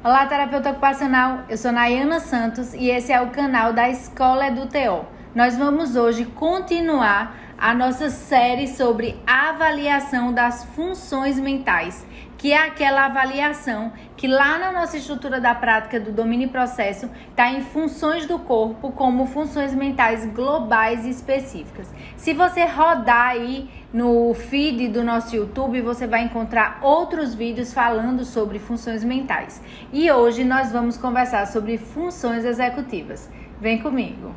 Olá, terapeuta ocupacional, eu sou Nayana Santos e esse é o canal da Escola EduTO. Nós vamos hoje continuar a nossa série sobre avaliação das funções mentais, que é aquela avaliação que lá na nossa estrutura da prática do domínio e processo está em funções do corpo como funções mentais globais e específicas. Se você rodar aí no feed do nosso YouTube, você vai encontrar outros vídeos falando sobre funções mentais. E hoje nós vamos conversar sobre funções executivas. Vem comigo!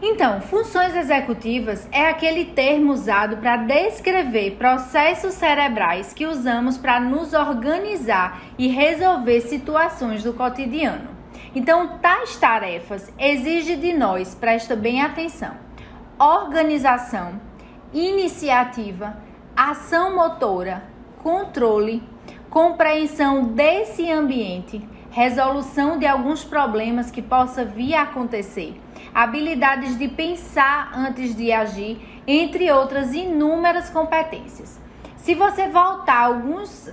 Então, funções executivas é aquele termo usado para descrever processos cerebrais que usamos para nos organizar e resolver situações do cotidiano. Então, tais tarefas exigem de nós, presta bem atenção, organização, iniciativa, ação motora, controle, compreensão desse ambiente, resolução de alguns problemas que possa vir a acontecer, habilidades de pensar antes de agir, entre outras inúmeras competências. Se você voltar a alguns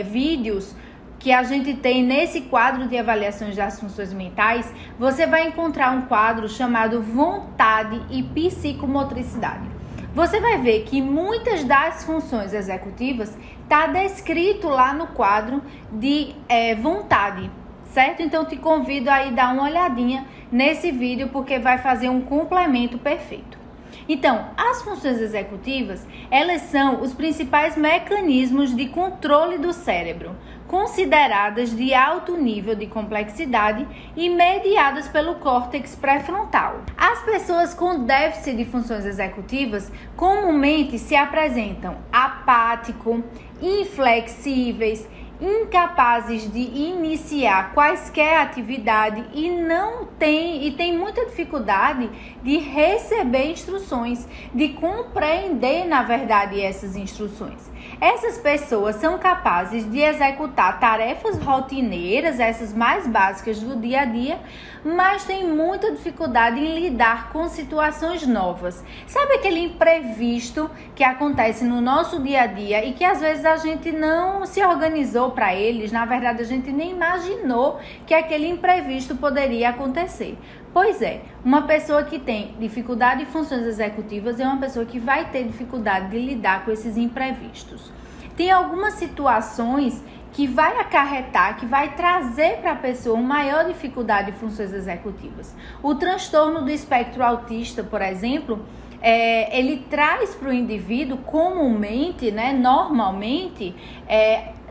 vídeos que a gente tem nesse quadro de avaliações das funções mentais, você vai encontrar um quadro chamado vontade e psicomotricidade. Você vai ver que muitas das funções executivas está descrito lá no quadro de vontade, certo? Então te convido a ir dar uma olhadinha nesse vídeo porque vai fazer um complemento perfeito. Então, as funções executivas, elas são os principais mecanismos de controle do cérebro, consideradas de alto nível de complexidade e mediadas pelo córtex pré-frontal. As pessoas com déficit de funções executivas comumente se apresentam apático, inflexíveis, incapazes de iniciar quaisquer atividade e tem muita dificuldade de receber instruções, de compreender, na verdade, essas instruções. Essas pessoas são capazes de executar tarefas rotineiras, essas mais básicas do dia a dia, mas têm muita dificuldade em lidar com situações novas. Sabe aquele imprevisto que acontece no nosso dia a dia e que às vezes a gente não se organizou para eles, na verdade a gente nem imaginou que aquele imprevisto poderia acontecer. Pois é, uma pessoa que tem dificuldade em funções executivas é uma pessoa que vai ter dificuldade de lidar com esses imprevistos. Tem algumas situações que vai acarretar, que vai trazer para a pessoa uma maior dificuldade em funções executivas. O transtorno do espectro autista, por exemplo, ele traz para o indivíduo comumente, normalmente,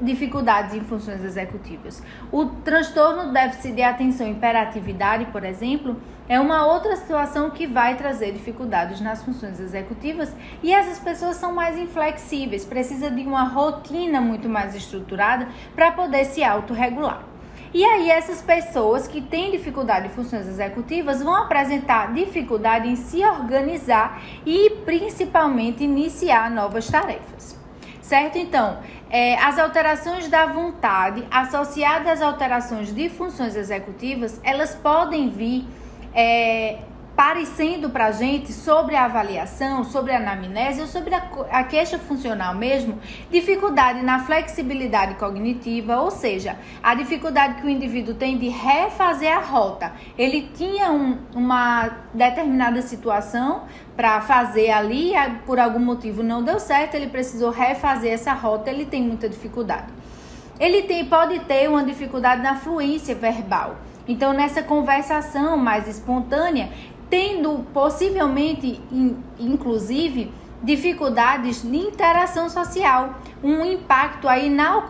dificuldades em funções executivas. O transtorno do déficit de atenção e hiperatividade, por exemplo, é uma outra situação que vai trazer dificuldades nas funções executivas e essas pessoas são mais inflexíveis, precisa de uma rotina muito mais estruturada para poder se autorregular. E aí essas pessoas que têm dificuldade em funções executivas vão apresentar dificuldade em se organizar e principalmente iniciar novas tarefas. Certo? Então, as alterações da vontade associadas às alterações de funções executivas, elas podem vir parecendo para a gente sobre a avaliação, sobre a anamnese ou sobre a queixa funcional mesmo, dificuldade na flexibilidade cognitiva, ou seja, a dificuldade que o indivíduo tem de refazer a rota. Ele tinha uma determinada situação para fazer ali, por algum motivo não deu certo, ele precisou refazer essa rota, ele tem muita dificuldade. Ele pode ter uma dificuldade na fluência verbal. Então, nessa conversação mais espontânea, tendo possivelmente, inclusive, dificuldades de interação social, um impacto aí na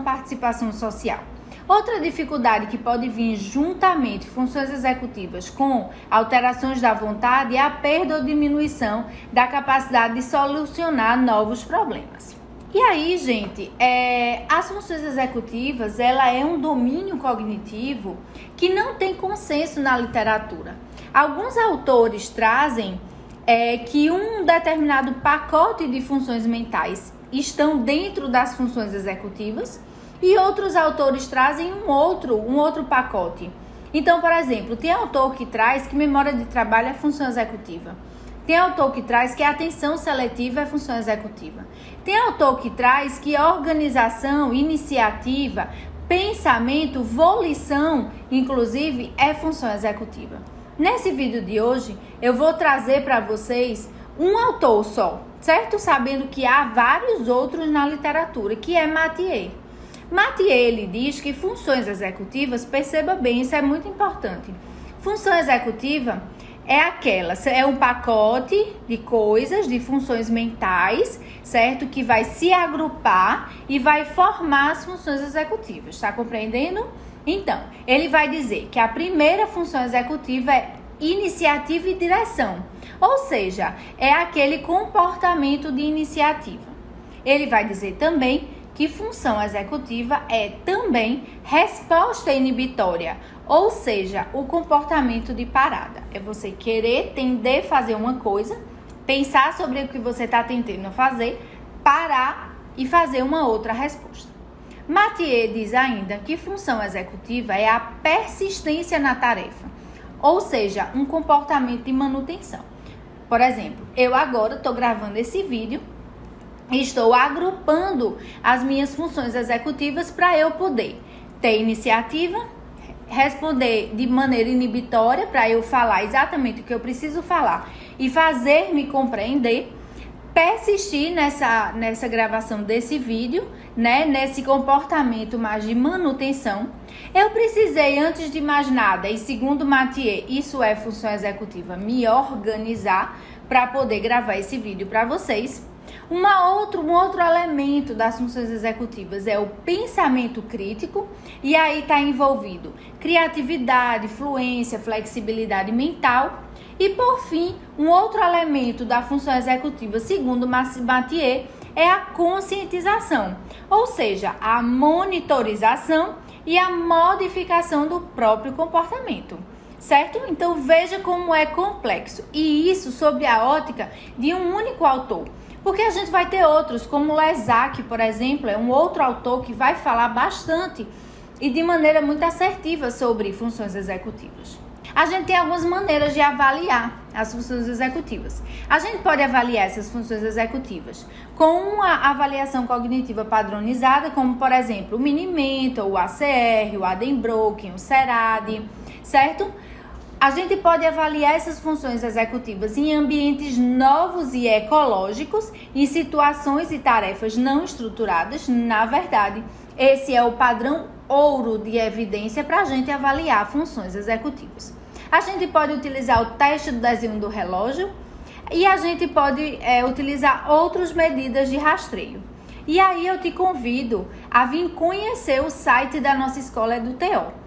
participação social. Outra dificuldade que pode vir juntamente funções executivas com alterações da vontade é a perda ou diminuição da capacidade de solucionar novos problemas. E aí, gente, as funções executivas, ela é um domínio cognitivo que não tem consenso na literatura. Alguns autores trazem que um determinado pacote de funções mentais estão dentro das funções executivas e outros autores trazem um outro pacote. Então, por exemplo, tem autor que traz que memória de trabalho é função executiva. Tem autor que traz que a atenção seletiva é função executiva. Tem autor que traz que organização, iniciativa, pensamento, volição, inclusive, é função executiva. Nesse vídeo de hoje, eu vou trazer para vocês um autor só, certo? Sabendo que há vários outros na literatura, que é Mathieu. Mathieu, ele diz que funções executivas, perceba bem, isso é muito importante. Função executiva é um pacote de coisas, de funções mentais, certo? Que vai se agrupar e vai formar as funções executivas, tá compreendendo? Então, ele vai dizer que a primeira função executiva é iniciativa e direção, ou seja, é aquele comportamento de iniciativa. Ele vai dizer também que função executiva é também resposta inibitória, ou seja, o comportamento de parada. É você querer, tender a fazer uma coisa, pensar sobre o que você está tentando fazer, parar e fazer uma outra resposta. Mathieu diz ainda que função executiva é a persistência na tarefa, ou seja, um comportamento de manutenção. Por exemplo, eu agora estou gravando esse vídeo, estou agrupando as minhas funções executivas para eu poder ter iniciativa, responder de maneira inibitória para eu falar exatamente o que eu preciso falar e fazer me compreender, persistir nessa gravação desse vídeo, né, nesse comportamento mais de manutenção. Eu precisei, antes de mais nada, e segundo Mathieu, isso é função executiva, me organizar para poder gravar esse vídeo para vocês. Um outro elemento das funções executivas é o pensamento crítico, e aí está envolvido criatividade, fluência, flexibilidade mental. E por fim, um outro elemento da função executiva, segundo Mathieu, é a conscientização, ou seja, a monitorização e a modificação do próprio comportamento. Certo? Então veja como é complexo, e isso sob a ótica de um único autor. Porque a gente vai ter outros, como Lesac, por exemplo, é um outro autor que vai falar bastante e de maneira muito assertiva sobre funções executivas. A gente tem algumas maneiras de avaliar as funções executivas. A gente pode avaliar essas funções executivas com uma avaliação cognitiva padronizada, como, por exemplo, o Mini-Mentor, o ACR, o Addenbrocken, o SERAD, certo? A gente pode avaliar essas funções executivas em ambientes novos e ecológicos, em situações e tarefas não estruturadas. Na verdade, esse é o padrão ouro de evidência para a gente avaliar funções executivas. A gente pode utilizar o teste do desenho do relógio e a gente pode utilizar outras medidas de rastreio. E aí eu te convido a vir conhecer o site da nossa escola EduTO.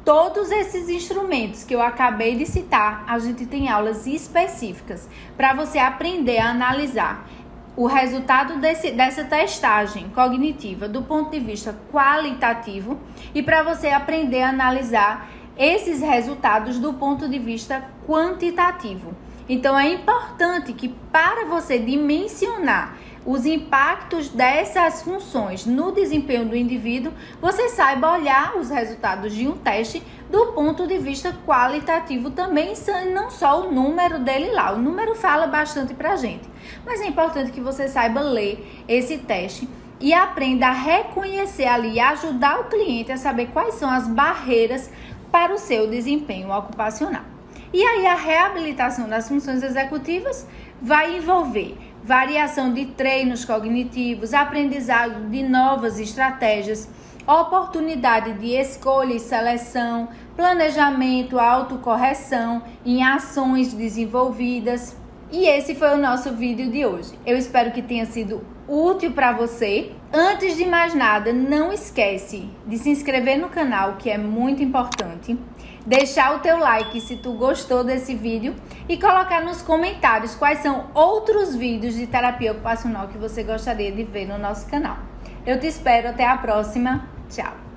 Todos esses instrumentos que eu acabei de citar, a gente tem aulas específicas para você aprender a analisar o resultado dessa testagem cognitiva do ponto de vista qualitativo e para você aprender a analisar esses resultados do ponto de vista quantitativo. Então é importante que, para você dimensionar os impactos dessas funções no desempenho do indivíduo, você saiba olhar os resultados de um teste do ponto de vista qualitativo também, não só o número dele lá. O número fala bastante pra gente, mas é importante que você saiba ler esse teste e aprenda a reconhecer ali, ajudar o cliente a saber quais são as barreiras para o seu desempenho ocupacional. E aí a reabilitação das funções executivas vai envolver variação de treinos cognitivos, aprendizado de novas estratégias, oportunidade de escolha e seleção, planejamento, autocorreção em ações desenvolvidas. E esse foi o nosso vídeo de hoje. Eu espero que tenha sido útil para você. Antes de mais nada, não esquece de se inscrever no canal, que é muito importante. Deixar o teu like se tu gostou desse vídeo e colocar nos comentários quais são outros vídeos de terapia ocupacional que você gostaria de ver no nosso canal. Eu te espero, até a próxima. Tchau!